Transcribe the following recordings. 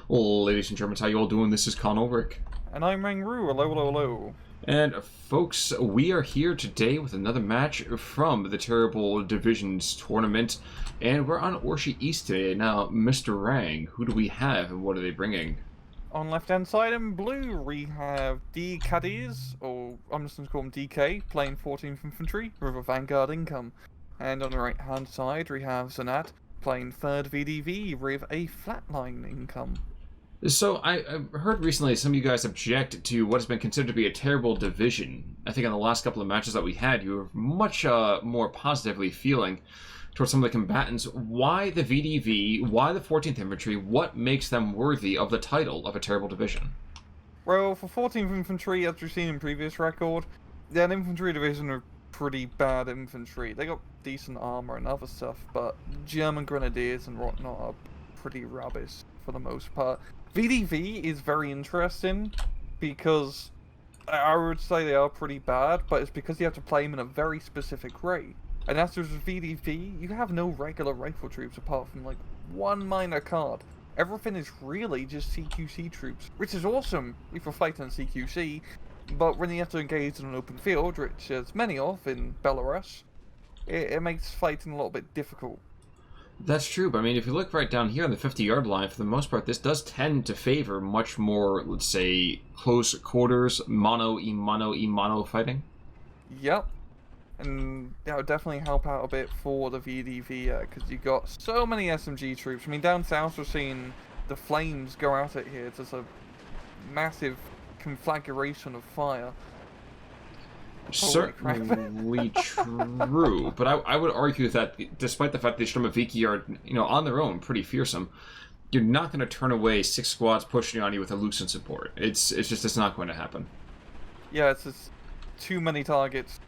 Ladies and Germans, how you all doing? This is Con Ulrich. And I'm Rangru. Hello, hello, hello. And folks, we are here today with another match from the Terrible Divisions tournament, and we're on Orsha East today. Now, Mr. Rang, who do we have and what are they bringing? On left-hand side in blue, we have DKADIz, or I'm just going to call him DK, playing 14th Infantrie with a Vanguard income. And on the right-hand side, we have ZnaT, playing 3rd VDV with a Flatline income. So, I've heard recently some of you guys object to what has been considered to be a terrible division. I think on the last couple of matches that we had, you were much more positively feeling towards some of the combatants. Why the VDV? Why the 14th Infantry? What makes them worthy of the title of a terrible division? Well, for 14th Infantry, as we've seen in previous record, that infantry division are pretty bad infantry. They got decent armor and other stuff, but German grenadiers and whatnot are pretty rubbish for the most part. VDV is very interesting because I would say they are pretty bad, but it's because you have to play them in a very specific way. And as with VDV, you have no regular rifle troops apart from like one minor card. Everything is really just CQC troops, which is awesome if you're fighting CQC, but when you have to engage in an open field, which there's many of in Belarus, it makes fighting a little bit difficult. That's true, but I mean, if you look right down here on the 50-yard line, for the most part, this does tend to favor much more, let's say, close quarters, mano fighting. Yep. And that would definitely help out a bit for the VDV, because you got so many SMG troops. I mean, down south we're seeing the flames go out at here. It's just a massive conflagration of fire. Certainly true, but I would argue that despite the fact that Sturmoviki are, on their own pretty fearsome, you're not going to turn away 6 squads pushing on you with a Luxon support. It's not going to happen. Yeah, it's just too many targets.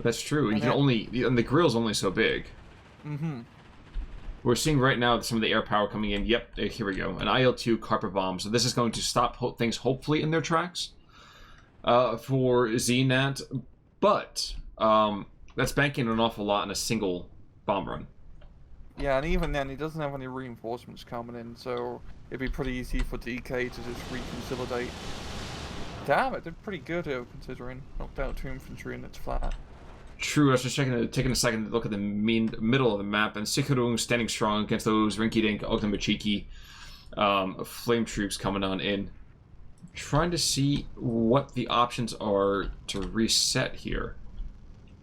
That's true. And the grill's only so big. Mm-hmm. We're seeing right now some of the air power coming in. Yep, here we go. An IL-2 carpet bomb. So this is going to stop things hopefully in their tracks. For ZnaT, but that's banking an awful lot on a single bomb run. Yeah, and even then, he doesn't have any reinforcements coming in, so it'd be pretty easy for DK to just reconsolidate. Damn, it did pretty good here, considering knocked out 2 infantry and it's flat. True, I was just taking a second to look at the middle of the map, and Sikurung standing strong against those Rinky-Dink, Ogdamachiki flame troops coming on in. Trying to see what the options are to reset here.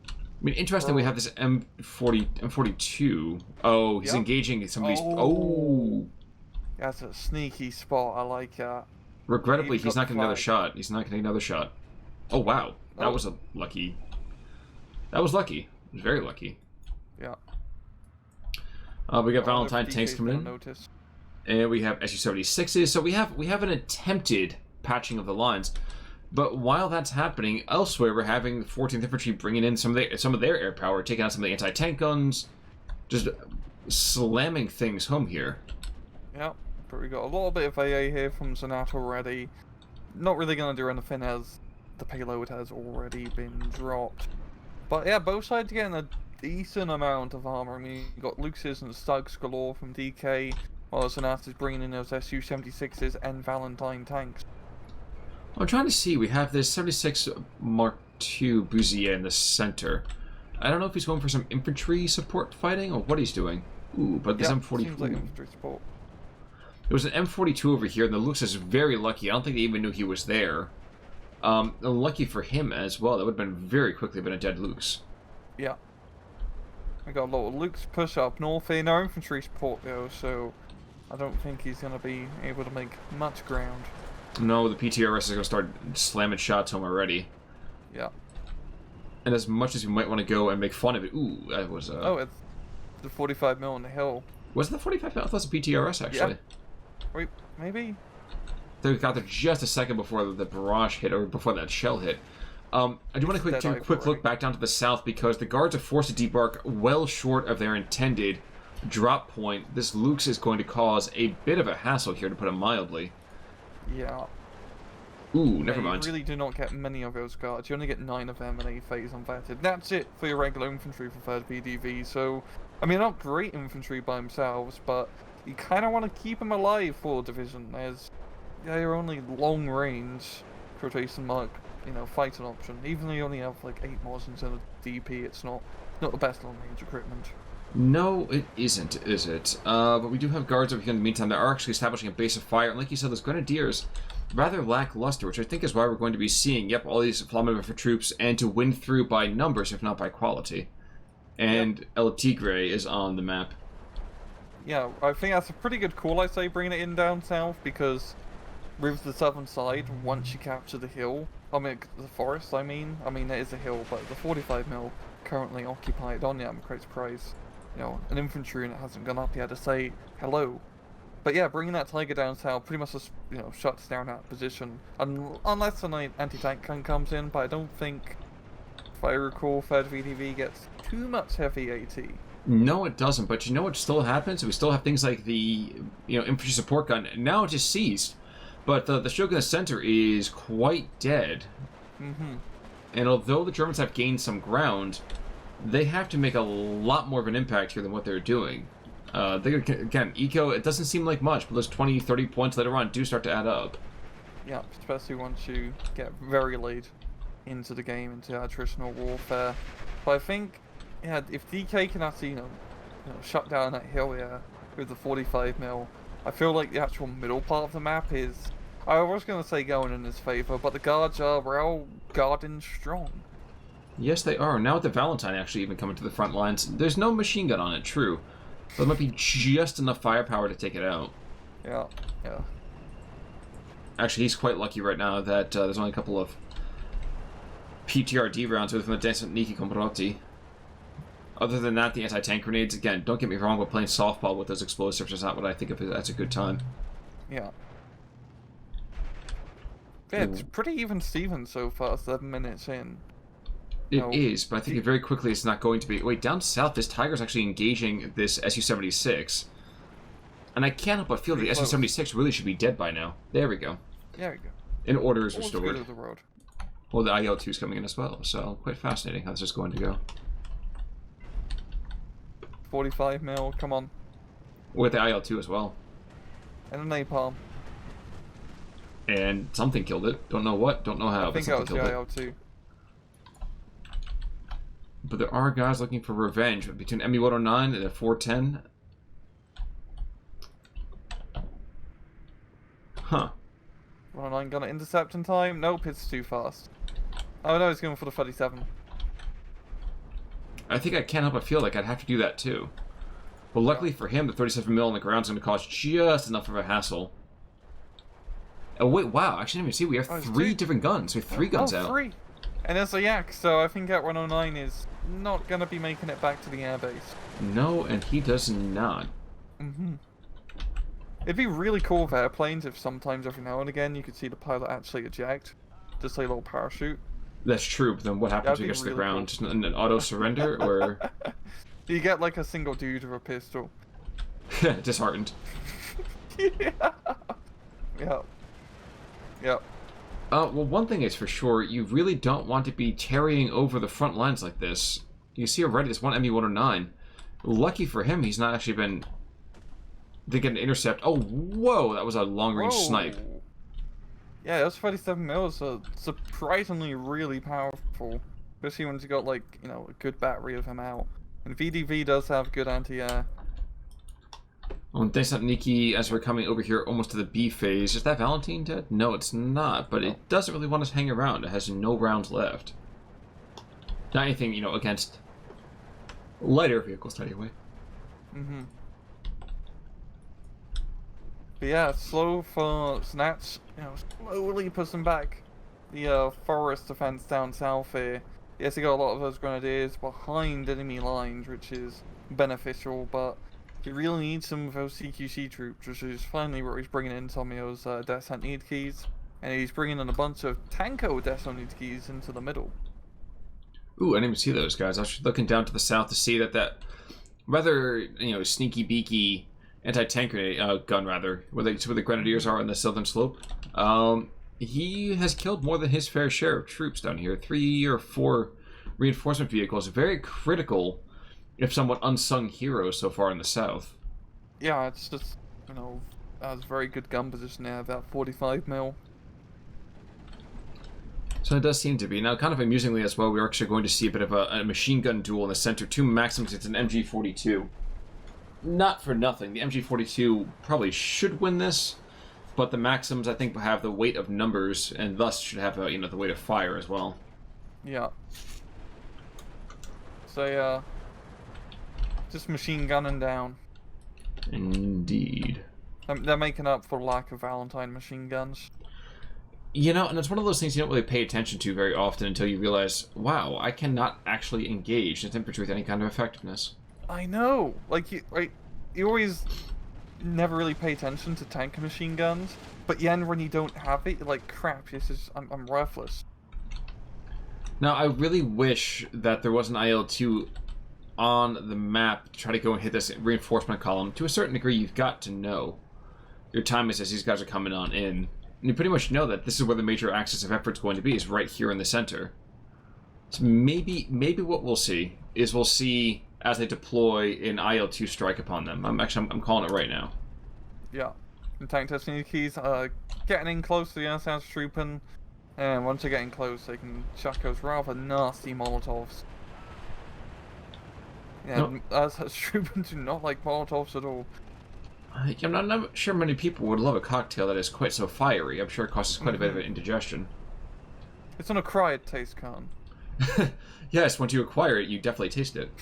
I mean, interesting, we have this M42. Oh, he's engaging some of these... Oh! That's a sneaky spot, I like that. Regrettably, he's not getting another shot. He's not getting another shot. Oh, wow. That was a lucky... That was lucky. It was very lucky. Yeah. We got Valentine tanks coming in. Notice. And we have SU-76s. So we have an attempted patching of the lines, but while that's happening, elsewhere we're having the 14th Infantry bringing in some of their air power, taking out some of the anti-tank guns, just slamming things home here. Yep, but we got a little bit of AA here from ZnaT already. Not really going to do anything as the payload has already been dropped. But yeah, both sides getting a decent amount of armor. I mean, you got Luxes and Stugs galore from DK, while ZnaT is bringing in those SU-76s and Valentine tanks. I'm trying to see, we have this 76 Mark II Bouzier in the center. I don't know if he's going for some infantry support fighting or what he's doing. Ooh, but this M42... seems like infantry support. There was an M42 over here, and the Lux is very lucky. I don't think they even knew he was there. Lucky for him as well. That would have been very quickly been a dead Lux. Yeah. We got a lot of Lux push up north here. No infantry support though, so I don't think he's going to be able to make much ground. No, the PTRS is going to start slamming shots home already. Yeah. And as much as you might want to go and make fun of it, ooh, that was Oh, it's the 45 mil on the hill. Was it the 45 mil? I thought it was a PTRS, actually. Yeah. Wait, maybe? They got there just a second before the barrage hit, or before that shell hit. I do want to take a quick look back down to the south, because the guards are forced to debark well short of their intended drop point. This Lux is going to cause a bit of a hassle here, to put it mildly. Yeah. Ooh, never mind. You really do not get many of those guards. You only get 9 of them in a phase unvetted. That's it for your regular infantry for 3rd VDV. So, I mean, not great infantry by themselves, but you kind of want to keep them alive for division, as they're only long range, quotation mark, fighting option. Even though you only have like 8 mods instead of DP, it's not the best long range equipment. No, it isn't, is it? But we do have guards over here in the meantime that are actually establishing a base of fire, and like you said, those grenadiers, rather lackluster, which I think is why we're going to be seeing, all these flammable for troops, and to win through by numbers, if not by quality. And El Tigre is on the map. Yeah, I think that's a pretty good call, I say, bringing it in down south, because with the southern side, once you capture the hill, the forest, I mean it is a hill, but the 45 mil currently occupied on Yamacrate's price. An infantry unit hasn't gone up yet to say hello. But yeah, bringing that Tiger down south pretty much just, shuts down that position. Unless an anti-tank gun comes in, but I don't think, if I recall, 3rd VDV gets too much heavy AT. No, it doesn't, but you know what still happens? We still have things like the, infantry support gun. Now it just ceased. But the Shogun in the center is quite dead. Mm-hmm. And although the Germans have gained some ground, they have to make a lot more of an impact here than what they're doing. Again, eco, it doesn't seem like much, but those 20, 30 points later on do start to add up. Yeah, especially once you get very late into the game, into attritional warfare. But I think, if DK can actually, shut down that hill here with the 45 mil, I feel like the actual middle part of the map is, I was going to say going in his favor, but the guards are well guarding strong. Yes, they are. Now with the Valentine actually even coming to the front lines, there's no machine gun on it, true. But there might be just enough firepower to take it out. Yeah. Actually, he's quite lucky right now that there's only a couple of PTRD rounds within the ZnaT Comproti. Other than that, the anti-tank grenades, again, don't get me wrong, but playing softball with those explosives is not what I think of as a good time. Yeah. Yeah, it's pretty even Steven so far, 7 minutes in. It is, but I think very quickly it's not going to be. Wait, down south, this Tiger's actually engaging this Su-76. And I can't help but feel that the Su-76 really should be dead by now. There we go. There we go. And order is restored. Of the road. Well, the IL-2 is coming in as well, so quite fascinating how this is going to go. 45 mil, come on. With the IL-2 as well. And a napalm. And something killed it. Don't know what, don't know how, I think but that was the IL-2. But there are guys looking for revenge between ME-109 and the 410. Huh. 109 gonna intercept in time? Nope, it's too fast. Oh no, he's going for the 37. I think I can't help but feel like I'd have to do that too. But luckily for him, the 37 mil on the ground is going to cause just enough of a hassle. Oh wait, wow, actually, let me see, we have 3 different guns. We have 3 guns out. 3! And there's a yak, so I think at 109 is not going to be making it back to the airbase. No, and he does not. Mm-hmm. It'd be really cool with airplanes if sometimes every now and again you could see the pilot actually eject. Just like a little parachute. That's true, but then what happens when he gets to the ground? Just an auto surrender, or...? You get like a single dude with a pistol. Disheartened. Yeah. Yep. Well, one thing is for sure, you really don't want to be carrying over the front lines like this. You see already this one ME-109. Lucky for him, he's not actually been... They get an intercept. Oh, whoa! That was a long-range snipe. Yeah, those 37 mils are surprisingly really powerful. Especially when you got, like, a good battery of them out. And VDV does have good anti-air. On ZnaT, as we're coming over here almost to the B phase, is that Valentine dead? No, it's not, but it doesn't really want to hang around. It has no rounds left. Not anything, against lighter vehicles, anyway. Mm-hmm. But yeah, slow for ZnaT, slowly pushing back the forest defense down south here. Yes, he got a lot of those grenadiers behind enemy lines, which is beneficial, but he really needs some of those CQC troops, which is finally where he's bringing in some of those ZnaT keys, and he's bringing in a bunch of Tanko ZnaT keys into the middle. Ooh, I didn't even see those guys. I was looking down to the south to see that rather, sneaky beaky anti-tank gun, rather, where the grenadiers are on the southern slope. He has killed more than his fair share of troops down here. 3 or 4 reinforcement vehicles. Very critical, if somewhat unsung heroes so far in the south. Yeah, it's just, has very good gun position there, about 45 mil. So it does seem to be. Now, kind of amusingly as well, we're actually going to see a bit of a machine gun duel in the center. Two Maxims, it's an MG42. Not for nothing. The MG42 probably should win this, but the Maxims, I think, have the weight of numbers, and thus should have, the weight of fire as well. Yeah. So, just machine gunning down. Indeed. They're making up for lack of Valentine machine guns. And it's one of those things you don't really pay attention to very often until you realize, wow, I cannot actually engage in infantry with any kind of effectiveness. I know! Like, you always never really pay attention to tank machine guns, but then when you don't have it, you're like, crap, I'm worthless. Now, I really wish that there was an IL-2 on the map to try to go and hit this reinforcement column. To a certain degree, you've got to know your time is as these guys are coming on in. And you pretty much know that this is where the major axis of effort is going to be, is right here in the center. So maybe what we'll see is as they deploy an IL-2 strike upon them. I'm calling it right now. Yeah. And tank testing keys, getting in close to the SS trooping, and once they're getting close, they can chuck those rather nasty Molotovs. Yeah, SS trooping do not like Molotovs at all. I'm not sure many people would love a cocktail that is quite so fiery. I'm sure it causes quite a bit of indigestion. It's an acquired taste, Khan. Yes, once you acquire it, you definitely taste it.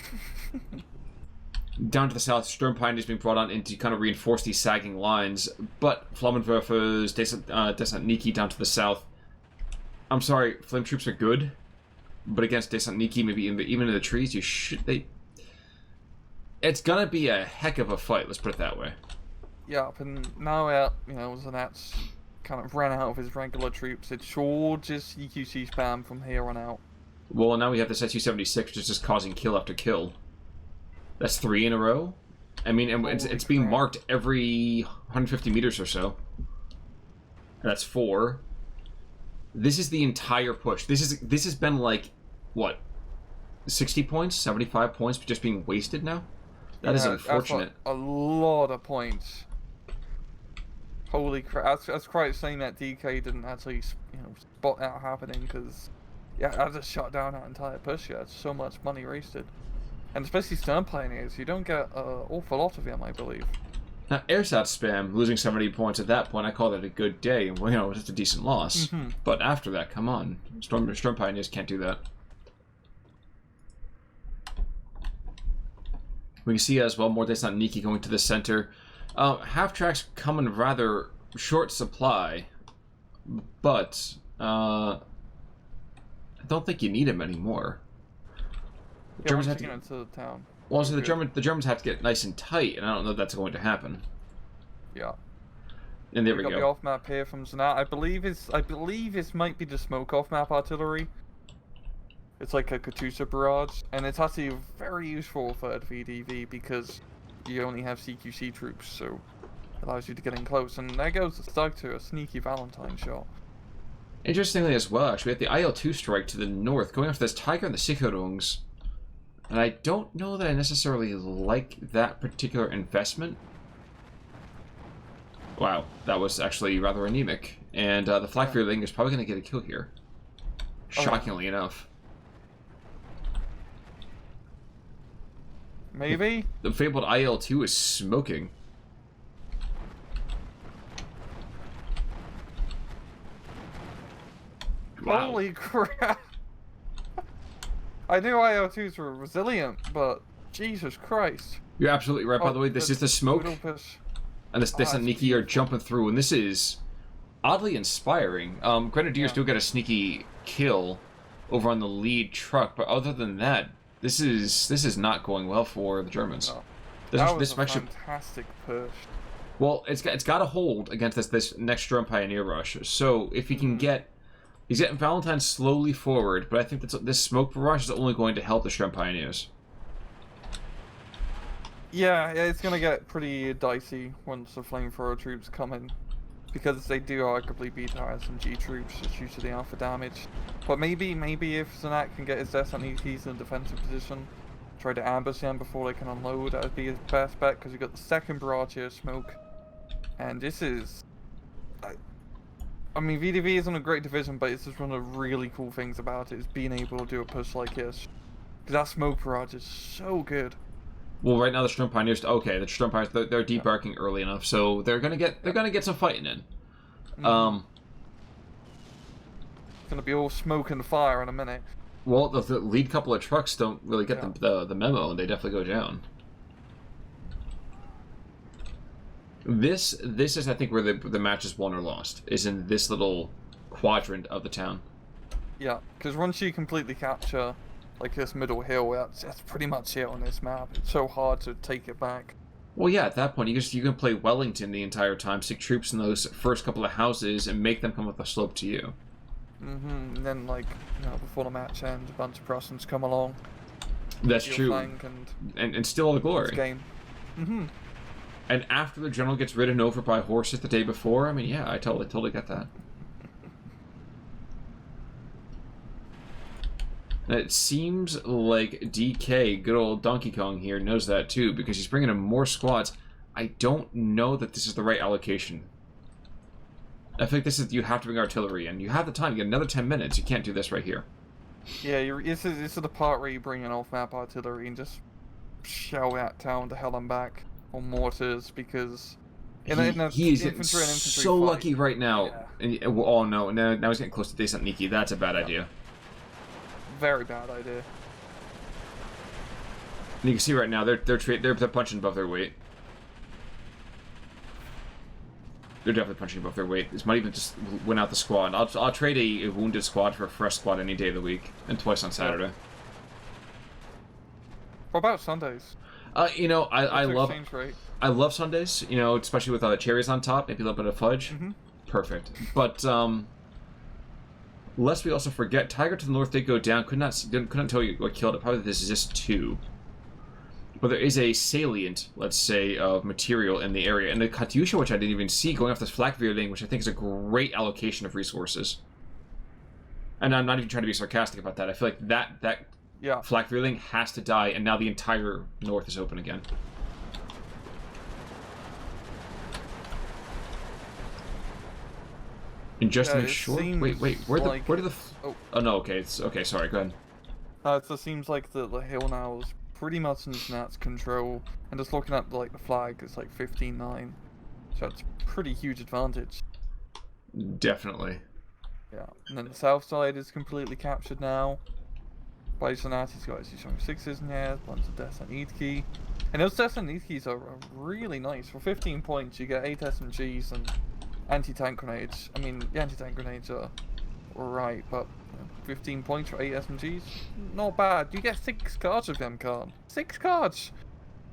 Down to the south, Sturmpein is being brought on in to kind of reinforce these sagging lines, but Flammenwerfers, DesantNiki down to the south. I'm sorry, flame troops are good, but against DesantNiki, maybe even in the trees, it's gonna be a heck of a fight, let's put it that way. Yeah, and now ZnaT's kind of ran out of his regular troops. It's all just EQC spam from here on out. Well, now we have this SU-76, which is just causing kill after kill. That's 3 in a row. I mean, and it's being marked every 150 meters or so. That's 4. This is the entire push. This has been like, what, 60 points, 75 points just being wasted now? That is unfortunate. That's a lot of points. Holy crap! That's quite saying that DK didn't actually, spot that happening, because that just shut down that entire push. Yeah, it's so much money wasted, and especially stern pioneers, you don't get an awful lot of them, I believe. Now, airsat spam losing 70 points at that point, I call that a good day, and it's a decent loss. But after that, come on, Storm pioneers can't do that. We can see as well more DesantNiki going to the center. Half-tracks come in rather short supply, but I don't think you need them anymore. The Germans have to get into the town. Well, so the Germans have to get nice and tight, and I don't know if that's going to happen. Yeah. And there we go. Got the off-map here from ZnaT. I believe this might be the smoke off-map artillery. It's like a Katyusha barrage, and it's actually very useful for VDV because you only have CQC troops, so it allows you to get in close. And there goes the stag to a sneaky Valentine shot. Interestingly as well, actually, we have the IL-2 strike to the north, going after this Tiger and the Sicherungs. And I don't know that I necessarily like that particular investment. Wow, that was actually rather anemic. And the Flakfearling is probably going to get a kill here. Shockingly enough. Maybe? The fabled IL-2 is smoking. Wow. Holy crap! I knew IL-2s were resilient, but Jesus Christ. You're absolutely right, by the way. This is the smoke. And this DesantNiki are jumping through, and this is oddly inspiring. Grenadiers do get a sneaky kill over on the lead truck, but other than that, this is not going well for the Germans. No. That was a fantastic push. Well, it's got to hold against this next Sturm Pioneer rush. So if he can get, he's getting Valentine slowly forward, but I think that this smoke barrage is only going to help the Sturm Pioneers. Yeah, it's gonna get pretty dicey once the flamethrower troops come in, because they do arguably beat our SMG troops just due to the alpha damage. But maybe if ZnaT can get his DesantNikis in a defensive position, try to ambush them before they can unload. That would be his best bet, because you've got the second barrage here, smoke. And this is... I mean, VDV isn't a great division, but it's just one of the really cool things about it, is being able to do a push like this. Because that smoke barrage is so good. Well, right now the Storm Pioneers, okay, the Storm Pioneers, they're debarking early enough, so they're gonna get some fighting in. It's gonna be all smoke and fire in a minute. Well, the lead couple of trucks don't really get the memo, and they definitely go down. This is, I think, where the match is won or lost, is in this little quadrant of the town. Yeah, because once you completely capture, like, this middle hill, that's pretty much it on this map. It's so hard to take it back. Well, yeah, at that point, you can play Wellington the entire time, stick troops in those first couple of houses, and make them come with a slope to you. And then, like, before the match ends, a bunch of Prussians come along. That's true. And steal all the glory. Game. And after the general gets ridden over by horses the day before, I mean, yeah, I totally get that. And it seems like DK, good old Donkey Kong here, knows that too, because he's bringing in more squads. I don't know that this is the right allocation. I think this is, you have to bring artillery in. You have the time, you get another 10 minutes. You can't do this right here. Yeah, this is the part where you bring in off-map artillery and just shell that town to hell and back. Or mortars, because he is getting so lucky right now. Yeah. And, oh no, now he's getting close to ZnaT. That's a bad idea. Very bad idea. And you can see right now they're punching above their weight. They're definitely punching above their weight. This might even just win out the squad. I'll trade a wounded squad for a fresh squad any day of the week, and twice on Saturday. Yeah. What about Sundays? I love Sundays. Especially with cherries on top, maybe a little bit of fudge. Perfect. But lest we also forget, Tiger to the north did go down. Couldn't tell you what killed it. Probably this is just 2. But there is a salient, let's say, of material in the area, and the Katyusha, which I didn't even see, going off this flak veering, which I think is a great allocation of resources. And I'm not even trying to be sarcastic about that. I feel like that flak veering has to die, and now the entire north is open again. And just to make sure, wait, where did the? Oh no, okay, sorry, go ahead. It just seems like the hill now is pretty much in ZnaT's control, and just looking at the flag, it's like 15-9, so it's a pretty huge advantage. Definitely. Yeah, and then the south side is completely captured now. By ZnaT, he's got his showing 6s in here, bunch of ZnaT key. And those ZnaT keys are really nice. For 15 points, you get 8 SMGs and anti-tank grenades. I mean, the anti-tank grenades are alright, but 15 points for 8 SMGs? Not bad. You get 6 cards of them, Khan. 6 cards!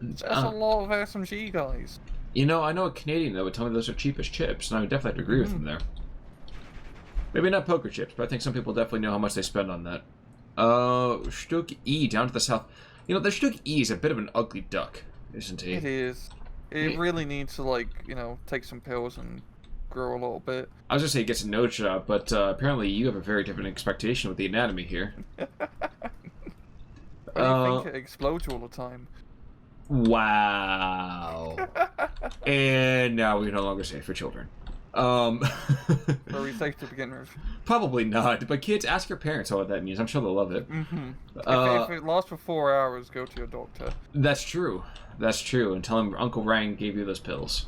That's a lot of SMG, guys. I know a Canadian that would tell me those are cheap as chips, and I would definitely have to agree with him there. Maybe not poker chips, but I think some people definitely know how much they spend on that. Stuk E down to the south. The Stuk E is a bit of an ugly duck, isn't he? It is. It really needs to, take some pills and grow a little bit. I was gonna say it gets a nose job, but apparently you have a very different expectation with the anatomy here. Why do you think it explodes all the time? Wow. And now we no longer safe for children. Are we safe to begin with? Probably not, but kids, ask your parents what that means. I'm sure they'll love it. If it lasts for 4 hours, go to your doctor. That's true. And tell him Uncle Rang gave you those pills.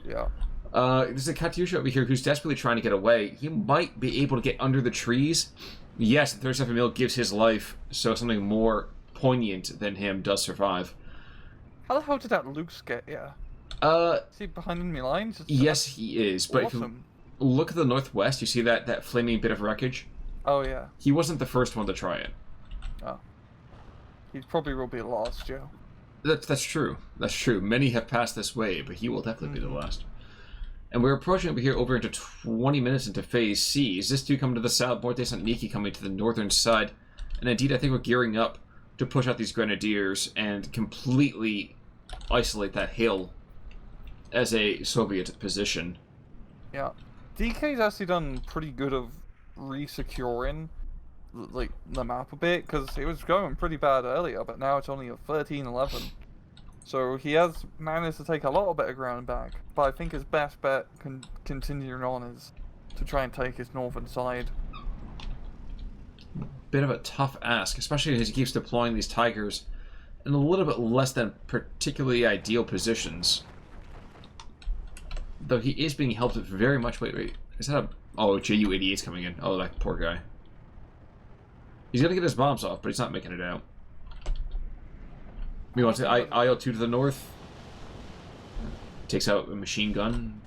Yeah. There's a Katyusha over here who's desperately trying to get away. He might be able to get under the trees. Yes, the 37 mil gives his life, so something more poignant than him does survive. How the hell did that Luke's get here? Is he behind enemy lines? Yes, he is. But if you look at the northwest, you see that flaming bit of wreckage? Oh, yeah. He wasn't the first one to try it. Oh. He probably will be the last, Joe. That's true. That's true. Many have passed this way, but he will definitely be the last. And we're approaching over here over into 20 minutes into Phase C. Is this 2 coming to the south? More ZnaT coming to the northern side. And indeed, I think we're gearing up to push out these grenadiers and completely isolate that hill as a Soviet position. Yeah. DK's actually done pretty good of re-securing like the map a bit, because it was going pretty bad earlier, but now it's only a 13-11. So he has managed to take a little bit of ground back, but I think his best bet continuing on is to try and take his northern side. Bit of a tough ask, especially as he keeps deploying these Tigers in a little bit less than particularly ideal positions. Though he is being helped very much. Wait. Is that a... Oh, JU-88's coming in. Oh, that poor guy. He's gonna get his bombs off, but he's not making it out. We want to IL-2 to the north. Takes out a machine gun.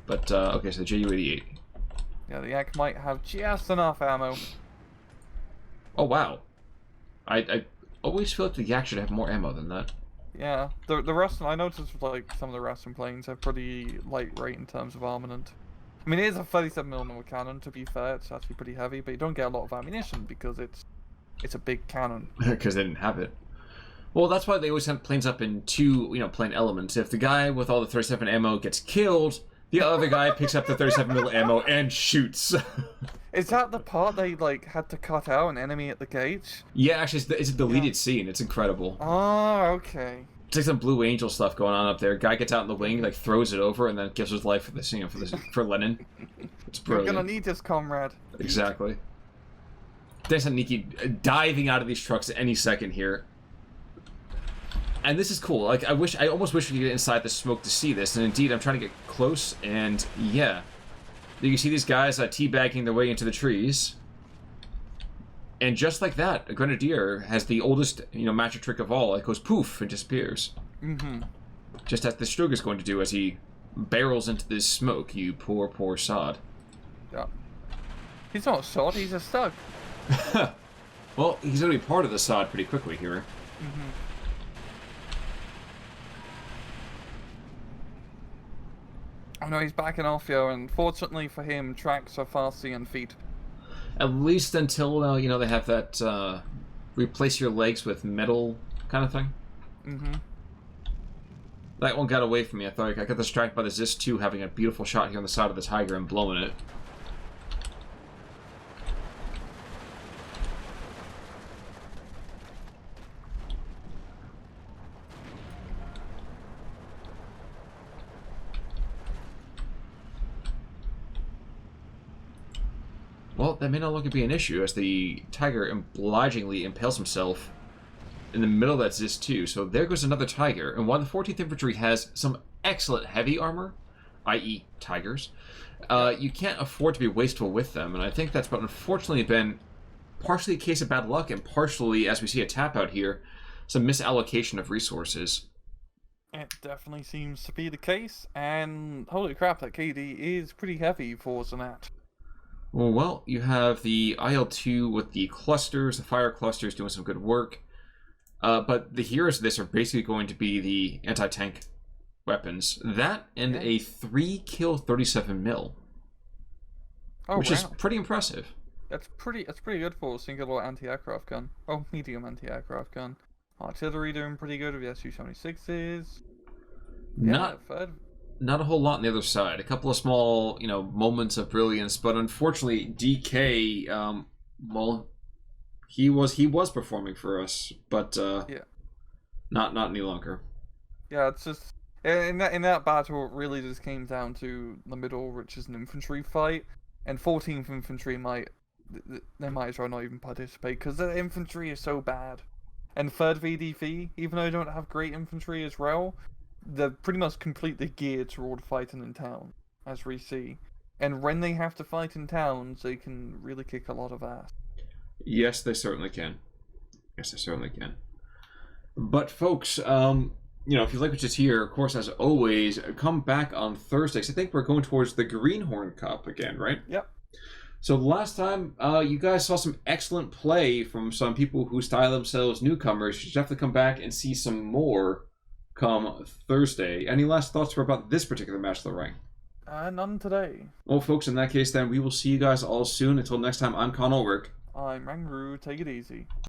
But, okay, so JU-88. Yeah, the Yak might have just enough ammo. Oh, wow. I always feel like the Yak should have more ammo than that. Yeah, the Russian, I noticed like some of the Russian planes have pretty light rate in terms of armament. I mean, it is a 37mm cannon, to be fair, it's actually pretty heavy, but you don't get a lot of ammunition because it's a big cannon. Because they didn't have it. Well, that's why they always send planes up in two, plane elements. If the guy with all the 37 ammo gets killed, the other guy picks up the 37mm ammo and shoots. Is that the part they, like, had to cut out an enemy at the gate? Yeah, actually, it's a deleted scene. It's incredible. Oh, okay. It's like some Blue Angel stuff going on up there. Guy gets out in the wing, like, throws it over, and then gives his life for this, for Lenin. It's brilliant. You're gonna need this, comrade. Exactly. ZnaT diving out of these trucks at any second here. And this is cool. Like, I almost wish we could get inside the smoke to see this. And indeed, I'm trying to get close, and yeah. You can see these guys teabagging their way into the trees. And just like that, a Grenadier has the oldest, magic trick of all. It goes poof and disappears. Mm-hmm. Just as the Strug is going to do as he barrels into this smoke, you poor, poor sod. Yeah. He's not a sod, he's a stug. Well, he's going to be part of the sod pretty quickly here. Mm-hmm. Oh no, he's backing off, yo, and fortunately for him, tracks are fast seeing feet. At least until, they have that, replace your legs with metal kind of thing. Mm-hmm. That one got away from me. I thought I got distracted by the ZIS-2 having a beautiful shot here on the side of the Tiger and blowing it. Well, that may no longer be an issue, as the Tiger obligingly impales himself in the middle of that ZIS-2. So there goes another Tiger, and while the 14th Infantry has some excellent heavy armor, i.e. Tigers, you can't afford to be wasteful with them, and I think that's unfortunately been partially a case of bad luck, and partially, as we see a tap out here, some misallocation of resources. It definitely seems to be the case, and holy crap, that KD is pretty heavy for ZnaT. Well, you have the IL-2 with the clusters, the fire clusters doing some good work. But the heroes of this are basically going to be the anti-tank weapons. That and a 3-kill 37mm. Which is pretty impressive. That's pretty good for a singular anti-aircraft gun. Oh, medium anti-aircraft gun. Artillery doing pretty good with the Su-76s. Not a whole lot on the other side. A couple of small, moments of brilliance, but unfortunately, DK, well, he was performing for us, but yeah, not any longer. Yeah, it's just in that battle, it really just came down to the middle, which is an infantry fight, and 14th Infantry they might as well not even participate because the infantry is so bad, and 3rd VDV, even though they don't have great infantry as well. They're pretty much completely geared toward fighting in town, as we see. And when they have to fight in towns, they can really kick a lot of ass. Yes, they certainly can. But folks, if you like what you hear, of course, as always, come back on Thursday. 'Cause I think we're going towards the Greenhorn Cup again, right? Yep. So last time, you guys saw some excellent play from some people who style themselves newcomers. You should definitely come back and see some more come Thursday. Any last thoughts about this particular match of the ring? None today. Well, folks, in that case, then, we will see you guys all soon. Until next time, I'm Con Ulrich. I'm Rangru. Take it easy.